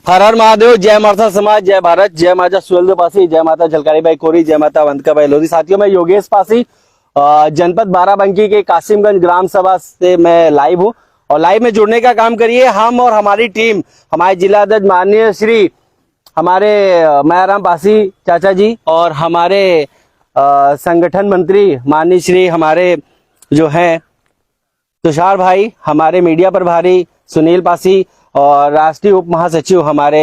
हर हर महादेव। जय माता समाज, जय भारत, जय माता सुहेलदेव पासी, जय माता झलकारी भाई कोरी, जय माता वंदका भाई लोधी। साथियों मैं योगेश पासी जनपद बाराबंकी के कासिमगंज ग्राम सभा से मैं लाइव हूँ और लाइव में जुड़ने का काम करिए। हम और हमारी टीम, हमारे जिला अध्यक्ष माननीय श्री हमारे मायाराम पासी चाचा जी और हमारे संगठन मंत्री माननीय श्री हमारे जो हैं तुषार भाई, हमारे मीडिया प्रभारी सुनील पासी और राष्ट्रीय उप महासचिव हमारे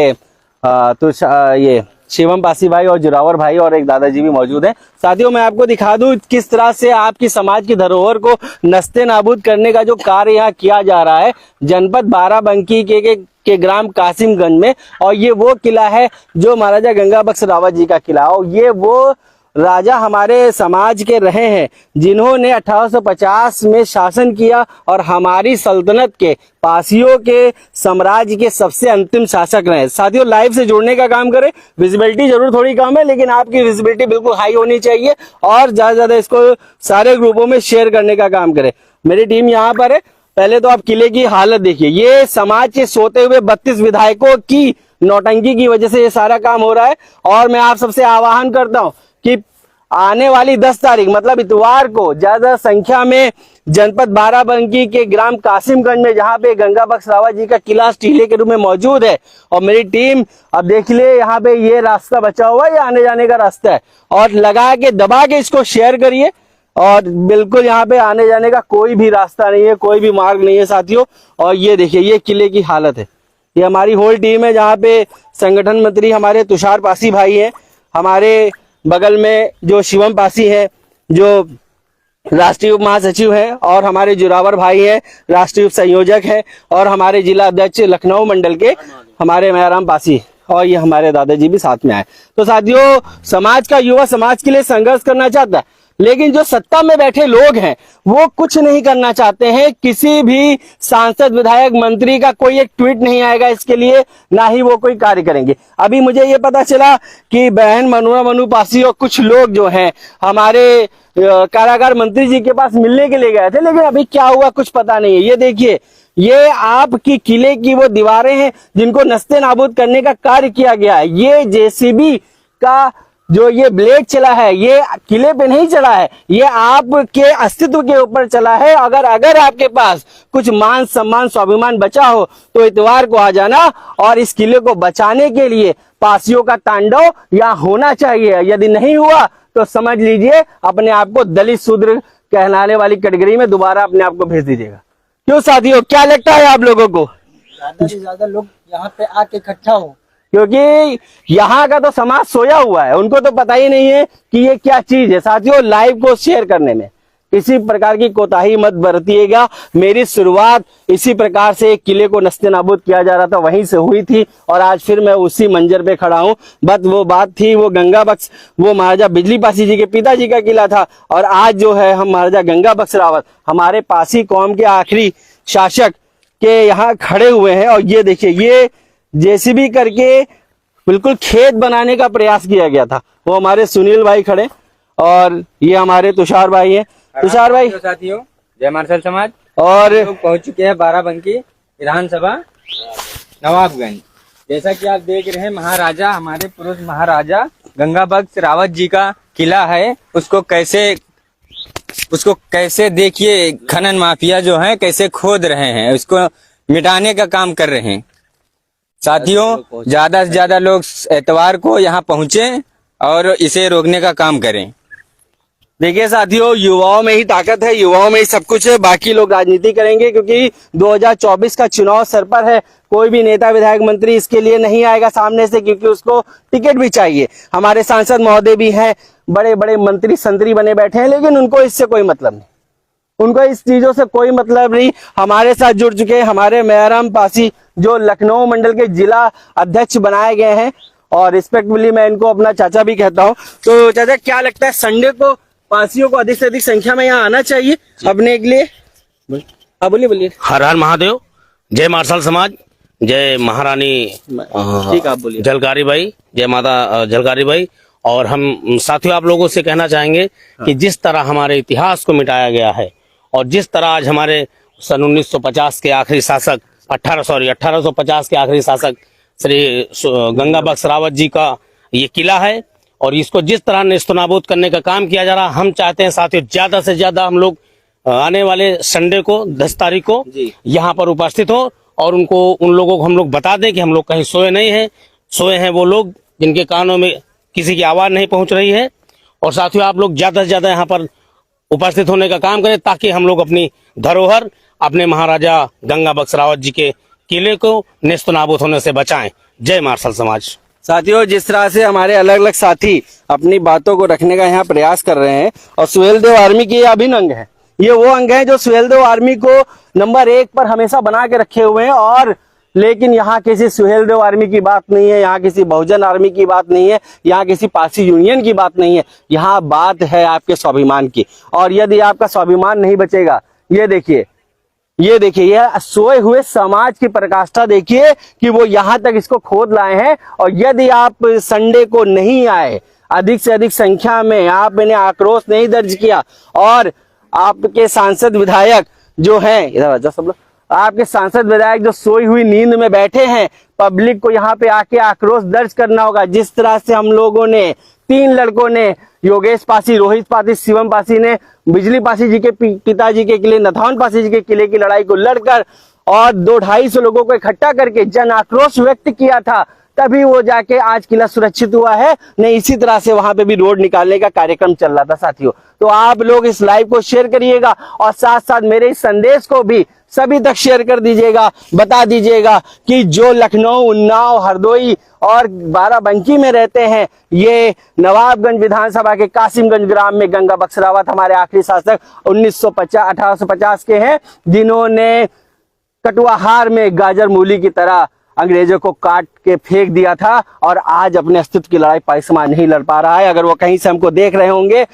ये शिवम पासी भाई और जोरावर भाई और एक दादाजी भी मौजूद हैं। साथियों मैं आपको दिखा दूं किस तरह से आपकी समाज की धरोहर को नस्ते नाबूद करने का जो कार्य यहाँ किया जा रहा है जनपद बाराबंकी के ग्राम कासिमगंज में। और ये वो किला है जो महाराजा गंगा बख्श रावत जी का किला, और ये वो राजा हमारे समाज के रहे हैं जिन्होंने 1850 में शासन किया और हमारी सल्तनत के पासियों के साम्राज्य के सबसे अंतिम शासक रहे। साथियों लाइव से जुड़ने का काम करें। विजिबिलिटी जरूर थोड़ी कम है लेकिन आपकी विजिबिलिटी बिल्कुल हाई होनी चाहिए और ज्यादा से ज्यादा इसको सारे ग्रुपों में शेयर करने का काम करें। मेरी टीम यहाँ पर है। पहले तो आप किले की हालत देखिए। ये समाज के सोते हुए 32 विधायकों की नौटंकी की वजह से ये सारा काम हो रहा है। और मैं आप सबसे आह्वान करता हूं कि आने वाली 10 तारीख मतलब इतवार को ज्यादा संख्या में जनपद बाराबंकी के ग्राम कासिमगंज में, जहां पे गंगा बख्श रावत जी का किला टीले के रूप में मौजूद है, और मेरी टीम अब देख ले यहाँ पे ये रास्ता बचा हुआ है, ये आने जाने का रास्ता है, और लगा के दबा के इसको शेयर करिए। और बिल्कुल यहाँ पे आने जाने का कोई भी रास्ता नहीं है, कोई भी मार्ग नहीं है साथियों। और ये देखिए ये किले की हालत है। ये हमारी होल टीम है जहाँ पे संगठन मंत्री हमारे तुषार पासी भाई है, हमारे बगल में जो शिवम पासी है जो राष्ट्रीय उप महासचिव है, और हमारे जोरावर भाई है राष्ट्रीय उप संयोजक है, और हमारे जिला अध्यक्ष लखनऊ मंडल के हमारे मायाराम पासी, और ये हमारे दादाजी भी साथ में आए। तो साथियों समाज का युवा समाज के लिए संघर्ष करना चाहता है, लेकिन जो सत्ता में बैठे लोग हैं वो कुछ नहीं करना चाहते हैं। किसी भी सांसद विधायक मंत्री का कोई एक ट्वीट नहीं आएगा इसके लिए, ना ही वो कोई कार्य करेंगे। अभी मुझे ये पता चला कि बहन मनु पासी और कुछ लोग जो हैं हमारे कारागार मंत्री जी के पास मिलने के लिए गए थे, लेकिन अभी क्या हुआ कुछ पता नहीं है। ये देखिए ये आपकी किले की वो दीवारें हैं जिनको नस्ते नाबूद करने का कार्य किया गया है। ये जेसीबी का जो ये ब्लेड चला है ये किले पे नहीं चला है, ये आपके अस्तित्व के ऊपर चला है। अगर आपके पास कुछ मान सम्मान स्वाभिमान बचा हो तो इतवार को आ जाना और इस किले को बचाने के लिए पासियों का तांडव यहाँ होना चाहिए। यदि नहीं हुआ तो समझ लीजिए अपने आप को दलित शूद्र कहलाने वाली कैटेगरी में दोबारा अपने आप को भेज दीजिएगा। क्यों साथियों, क्या लगता है आप लोगों को? ज्यादा से ज्यादा लोग यहाँ पे आके इकट्ठा हो, क्योंकि यहाँ का तो समाज सोया हुआ है, उनको तो पता ही नहीं है कि ये क्या चीज है। साथियों लाइव को शेयर करने में किसी प्रकार की कोताही मत बरतिएगा। मेरी शुरुआत इसी प्रकार से एक किले को नस्ते नाबूद किया जा रहा था वहीं से हुई थी, और आज फिर मैं उसी मंजर पे खड़ा हूँ। बस वो बात थी वो गंगा बख्श, वो महाराजा बिजली पासी जी के पिताजी का किला था, और आज जो है हम महाराजा गंगा बख्श रावत हमारे पासी कौम के आखिरी शासक के यहाँ खड़े हुए हैं। और ये देखिए ये जेसीबी करके बिल्कुल खेत बनाने का प्रयास किया गया था। वो हमारे सुनील भाई खड़े और ये हमारे तुषार भाई हैं। तुषार भाई साथियों जय मार्शल समाज, और लोग पहुंच चुके हैं बाराबंकी विधानसभा नवाबगंज। जैसा कि आप देख रहे हैं महाराजा, हमारे पुरुष महाराजा गंगा बख्श रावत जी का किला है, उसको कैसे देखिए खनन माफिया जो है कैसे खोद रहे हैं, उसको मिटाने का काम कर रहे हैं। साथियों ज्यादा से ज्यादा लोग एतवार को यहाँ पहुंचे और इसे रोकने का काम करें। देखिए साथियों युवाओं में ही ताकत है, युवाओं में ही सब कुछ है। बाकी लोग राजनीति करेंगे क्योंकि 2024 का चुनाव सर पर है। कोई भी नेता विधायक मंत्री इसके लिए नहीं आएगा सामने से, क्योंकि उसको टिकट भी चाहिए। हमारे सांसद महोदय भी हैं, बड़े बड़े मंत्री संतरी बने बैठे हैं, लेकिन उनको इससे कोई मतलब नहीं, उनको इस चीजों से कोई मतलब नहीं। हमारे साथ जुड़ चुके हैं हमारे मायाराम पासी जो लखनऊ मंडल के जिला अध्यक्ष बनाए गए हैं, और रिस्पेक्टफुली मैं इनको अपना चाचा भी कहता हूँ। तो चाचा क्या लगता है संडे को पासियों को अधिक से अधिक संख्या में यहाँ आना चाहिए अपने के लिए? बोलिए। हर हर महादेव, जय मार्शल समाज, जय महारानी ठीक आप बोलिए झलकारी भाई, जय माता झलकारी भाई। और हम साथियों आप लोगों से कहना चाहेंगे कि जिस तरह हमारे इतिहास को मिटाया गया है और जिस तरह आज हमारे सन 1950 के आखिरी शासक 1850 के आखिरी शासक श्री गंगा बख्श रावत जी का ये किला है। और इसको जिस तरह नेस्तनाबूद करने का काम किया जा रहा, हम चाहते हैं साथियों ज्यादा से ज्यादा हम लोग आने वाले संडे को 10 तारीख को यहाँ पर उपस्थित हो और उन लोगों को हम लोग बता दें कि हम लोग कहीं सोए नहीं हैं। सोए हैं वो लोग जिनके कानों में किसी की आवाज नहीं पहुंच रही है। और साथियों आप लोग ज्यादा से ज्यादा यहाँ पर उपस्थित होने का काम करें ताकि हम लोग अपनी धरोहर, अपने महाराजा गंगा बख्श रावत जी के किले को नेस्तनाबूद होने से बचाएं। जय मार्शल समाज। साथियों, जिस तरह से हमारे अलग अलग साथी अपनी बातों को रखने का यहाँ प्रयास कर रहे हैं, और सुहेलदेव आर्मी के ये अभिन्न अंग है, ये वो अंग है जो सुहेलदेव आर्मी को नंबर 1 पर हमेशा बना के रखे हुए हैं। और लेकिन यहाँ किसी सुहेलदेव आर्मी की बात नहीं है, यहाँ किसी बहुजन आर्मी की बात नहीं है, यहाँ किसी पारसी यूनियन की बात नहीं है, यहाँ बात है आपके स्वाभिमान की। और यदि आपका स्वाभिमान नहीं बचेगा, ये देखिए ये सोए हुए समाज की पराकाष्ठा देखिए कि वो यहाँ तक इसको खोद लाए हैं। और यदि आप संडे को नहीं आए, अधिक से अधिक संख्या में आपने आक्रोश नहीं दर्ज किया, और आपके सांसद विधायक जो हैं, इधर आ जाओ सब लोग, आपके सांसद विधायक जो सोई हुई नींद में बैठे हैं, पब्लिक को यहाँ पे आके आक्रोश दर्ज करना होगा। जिस तरह से हम लोगों ने 3 लड़कों ने, योगेश पासी, रोहित पासी, शिवम पासी ने बिजली पासी जी के पिताजी के किले, नथौन पासी जी के किले की लड़ाई को लड़कर और 200-250 लोगों को इकट्ठा करके जन आक्रोश व्यक्त किया था, तभी वो जाके आज किला सुरक्षित हुआ है। नहीं, इसी तरह से वहां पे भी रोड निकालने का कार्यक्रम चल रहा था साथियों। तो आप लोग इस लाइव को शेयर करिएगा और साथ साथ मेरे इस संदेश को भी सभी तक शेयर कर दीजिएगा, बता दीजिएगा कि जो लखनऊ, उन्नाव, हरदोई और बाराबंकी में रहते हैं, ये नवाबगंज विधानसभा के कासिमगंज ग्राम में गंगा बख्श रावत हमारे आखिरी शासक 1850 के हैं, जिन्होंने कटुआहार में गाजर मूली की तरह अंग्रेजों को काट के फेंक दिया था और आज अपने अस्तित्व की लड़ाई पाकिस्तान नहीं लड़ पा रहा है। अगर वो कहीं से हमको देख रहे होंगे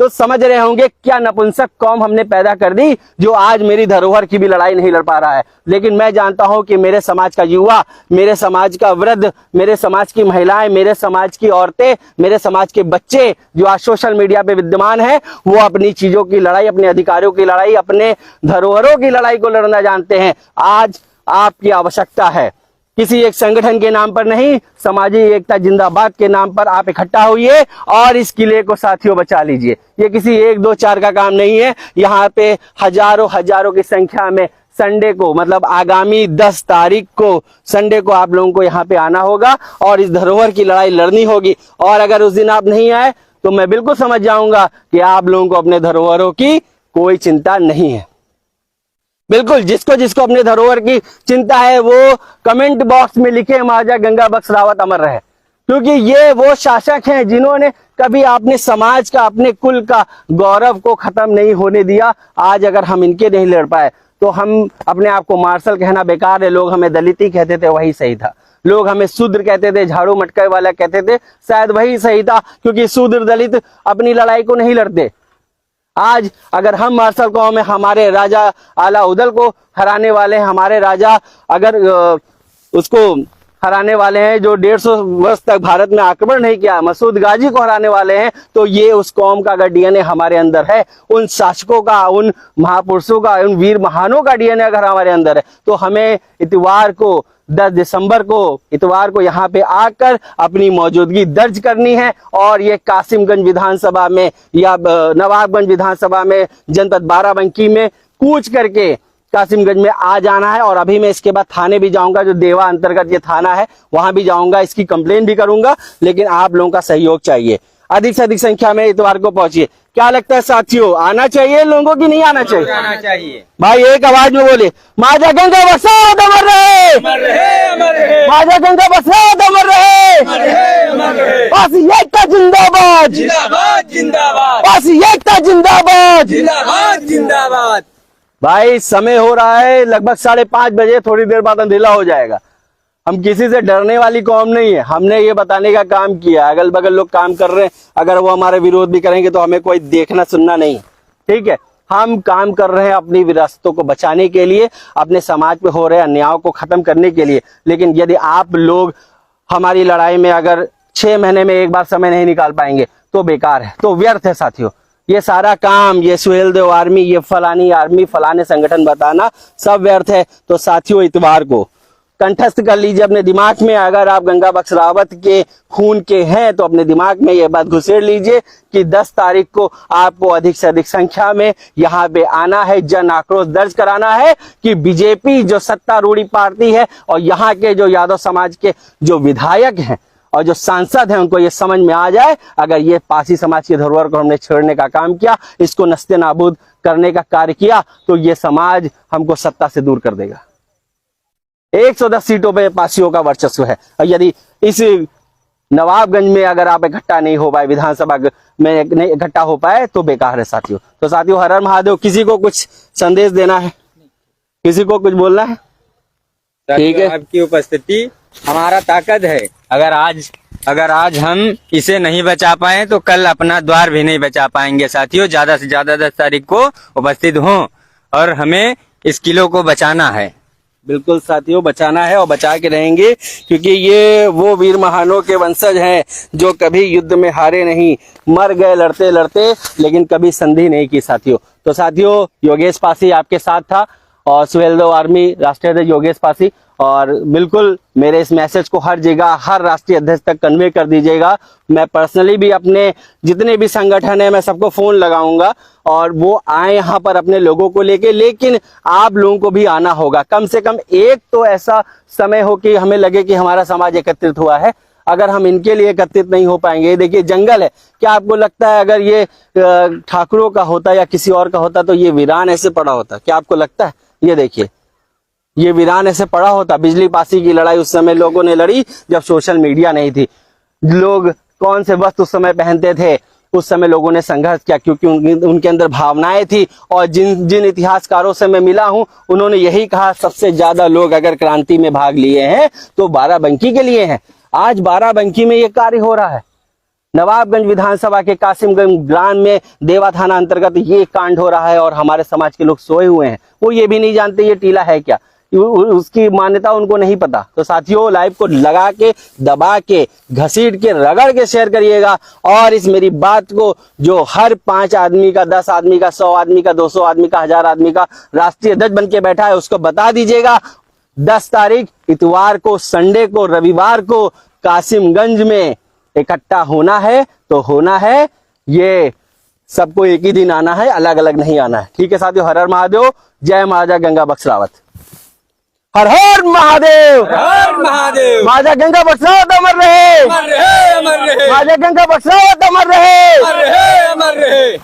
तो समझ रहे होंगे क्या नपुंसक कौम हमने पैदा कर दी जो आज मेरी धरोहर की भी लड़ाई नहीं लड़ पा रहा है। लेकिन मैं जानता हूं कि मेरे समाज का युवा, मेरे समाज का वृद्ध, मेरे समाज की महिलाएं, मेरे समाज की औरतें, मेरे समाज के बच्चे जो आज सोशल मीडिया पे विद्यमान है, वो अपनी चीजों की लड़ाई, अपने अधिकारों की लड़ाई, अपने धरोहरों की लड़ाई को लड़ना जानते हैं। आज आपकी आवश्यकता है, किसी एक संगठन के नाम पर नहीं, सामाजिक एकता जिंदाबाद के नाम पर आप इकट्ठा होइए और इस किले को साथियों बचा लीजिए। ये किसी 1, 2, 4 का काम नहीं है। यहाँ पे हजारों की संख्या में संडे को, मतलब आगामी 10 तारीख को संडे को आप लोगों को यहाँ पे आना होगा और इस धरोहर की लड़ाई लड़नी होगी। और अगर उस दिन आप नहीं आए तो मैं बिल्कुल समझ जाऊंगा कि आप लोगों को अपने धरोहरों की कोई चिंता नहीं है। बिल्कुल, जिसको जिसको अपने धरोहर की चिंता है वो कमेंट बॉक्स में लिखे महाराजा गंगा बख्श रावत अमर रहे, क्योंकि ये वो शासक हैं जिन्होंने कभी अपने समाज का, अपने कुल का गौरव को खत्म नहीं होने दिया। आज अगर हम इनके नहीं लड़ पाए तो हम अपने आप को मार्शल कहना बेकार है। लोग हमें दलित ही कहते थे, वही सही था। लोग हमें शूद्र कहते थे, झाड़ू मटके वाला कहते थे, शायद वही सही था, क्योंकि शूद्र दलित अपनी लड़ाई को नहीं लड़ते। आज अगर हम मार्शल कौम में हमारे राजा आला उदल को हराने वाले हैं, हमारे राजा अगर उसको हराने वाले हैं जो 150 वर्ष तक भारत में आक्रमण नहीं किया, मसूद गाजी को हराने वाले हैं, तो ये उस कौम का अगर डीएनए हमारे अंदर है, उन शासकों का, उन महापुरुषों का, उन वीर महानों का डीएनए अगर हमारे अंदर है, तो हमें इतवार को 10 दिसंबर को इतवार को यहाँ पे आकर अपनी मौजूदगी दर्ज करनी है। और ये कासिमगंज विधानसभा में या नवाबगंज विधानसभा में, जनपद बाराबंकी में कूच करके कासिमगंज में आ जाना है। और अभी मैं इसके बाद थाने भी जाऊंगा, जो देवा अंतर्गत ये थाना है, वहां भी जाऊंगा, इसकी कंप्लेन भी करूंगा। लेकिन आप लोगों का सहयोग चाहिए, अधिक से अधिक संख्या में इतवार को पहुंचिए। क्या लगता है साथियों, आना चाहिए लोगों की, नहीं आना चाहिए? आना चाहिए भाई, एक आवाज में बोले, महाराजा गंगा बख्श रावत अमर रहे, महाराजा गंगा बख्श रावत अमर रहे, पासी एकता जिंदाबाद, पासी एकता जिंदाबाद। भाई, समय हो रहा है लगभग 5:30 बजे, थोड़ी देर बाद अंधेला हो जाएगा। हम किसी से डरने वाली कौम नहीं है। हमने ये बताने का काम किया, अगल बगल लोग काम कर रहे हैं, अगर वो हमारे विरोध भी करेंगे तो हमें कोई देखना सुनना नहीं है, ठीक है। हम काम कर रहे हैं अपनी विरासतों को बचाने के लिए, अपने समाज पे हो रहे अन्यायों को खत्म करने के लिए। लेकिन यदि आप लोग हमारी लड़ाई में अगर 6 महीने में एक बार समय नहीं निकाल पाएंगे तो बेकार है, तो व्यर्थ है साथियों। ये सारा काम, ये सुहेलदेव आर्मी, ये फलानी आर्मी, फलाने संगठन बताना सब व्यर्थ है। तो साथियों, इतवार को कंठस्थ कर लीजिए अपने दिमाग में। अगर आप गंगा बख्श रावत के खून के हैं तो अपने दिमाग में ये बात घुसेड़ लीजिए कि 10 तारीख को आपको अधिक से अधिक संख्या में यहाँ पे आना है, जन आक्रोश दर्ज कराना है कि बीजेपी जो सत्तारूढ़ी पार्टी है और यहाँ के जो यादव समाज के जो विधायक हैं और जो सांसद हैं उनको ये समझ में आ जाए, अगर ये पासी समाज की धरोहर को हमने छेड़ने का काम किया, इसको नस्ते नाबूद करने का कार्य किया, तो ये समाज हमको सत्ता से दूर कर देगा। 110 सीटों पे पासियों का वर्चस्व है और यदि इस नवाबगंज में अगर आप इकट्ठा नहीं हो पाए, विधानसभा में नहीं इकट्ठा हो पाए, तो बेकार है साथियों। तो साथियों, हर हर महादेव। किसी को कुछ संदेश देना है, किसी को कुछ बोलना है? ठीक है, आपकी उपस्थिति हमारा ताकत है। अगर आज हम इसे नहीं बचा पाए तो कल अपना द्वार भी नहीं बचा पाएंगे साथियों। ज्यादा से ज्यादा 10 तारीख को उपस्थित हों और हमें इस किलो को बचाना है। बिल्कुल साथियों, बचाना है और बचा के रहेंगे, क्योंकि ये वो वीर महानों के वंशज हैं जो कभी युद्ध में हारे नहीं, मर गए लड़ते लड़ते, लेकिन कभी संधि नहीं की साथियों। तो साथियों, योगेश पासी आपके साथ था और सुहेलदेव आर्मी राष्ट्रीय अध्यक्ष योगेश पासी। और बिल्कुल मेरे इस मैसेज को हर जगह, हर राष्ट्रीय अध्यक्ष तक कन्वे कर दीजिएगा। मैं पर्सनली भी अपने जितने भी संगठन है मैं सबको फोन लगाऊंगा और वो आए यहाँ पर अपने लोगों को लेके। लेकिन आप लोगों को भी आना होगा, कम से कम एक तो ऐसा समय हो कि हमें लगे कि हमारा समाज एकत्रित हुआ है। अगर हम इनके लिए एकत्रित नहीं हो पाएंगे, देखिए जंगल है, क्या आपको लगता है अगर ये ठाकुरों का होता या किसी और का होता तो ये वीरान ऐसे पड़ा होता? क्या आपको लगता है? ये देखिए, ये वीरान ऐसे पड़ा होता? बिजली पासी की लड़ाई उस समय लोगों ने लड़ी जब सोशल मीडिया नहीं थी। लोग कौन से वस्त्र उस समय पहनते थे, उस समय लोगों ने संघर्ष किया, क्योंकि उनके अंदर भावनाएं थी। और जिन इतिहासकारों से मैं मिला हूं, उन्होंने यही कहा, सबसे ज्यादा लोग अगर क्रांति में भाग लिए हैं तो बाराबंकी के लिए हैं। आज बाराबंकी में ये कार्य हो रहा है। नवाबगंज विधानसभा के कासिमगंज ग्राम में देवा थाना अंतर्गत ये कांड हो रहा है और हमारे समाज के लोग सोए हुए हैं। वो ये भी नहीं जानते ये टीला है क्या, उसकी मान्यता उनको नहीं पता। तो साथियों, लाइव को लगा के, दबा के, घसीट के, रगड़ के शेयर करिएगा और इस मेरी बात को जो हर 5 आदमी का, 10 आदमी का, 100 आदमी का, 200 आदमी का, 1000 आदमी का राष्ट्रीय अध्यक्ष बन के बैठा है उसको बता दीजिएगा 10 तारीख इतवार को, संडे को, रविवार को कासिमगंज में इकट्ठा होना है। तो होना है, ये सबको एक ही दिन आना है, अलग अलग नहीं आना है। ठीक है साथियों, हर हर महादेव। जय महाराजा गंगा बख्श रावत। हर हर महादेव, हर महादेव। महाराजा गंगा बख्श रावत अमर रहे, अमर रहे, अमर रहे। महाराजा गंगा बख्श रावत अमर रहे, अमर रहे, अमर रहे।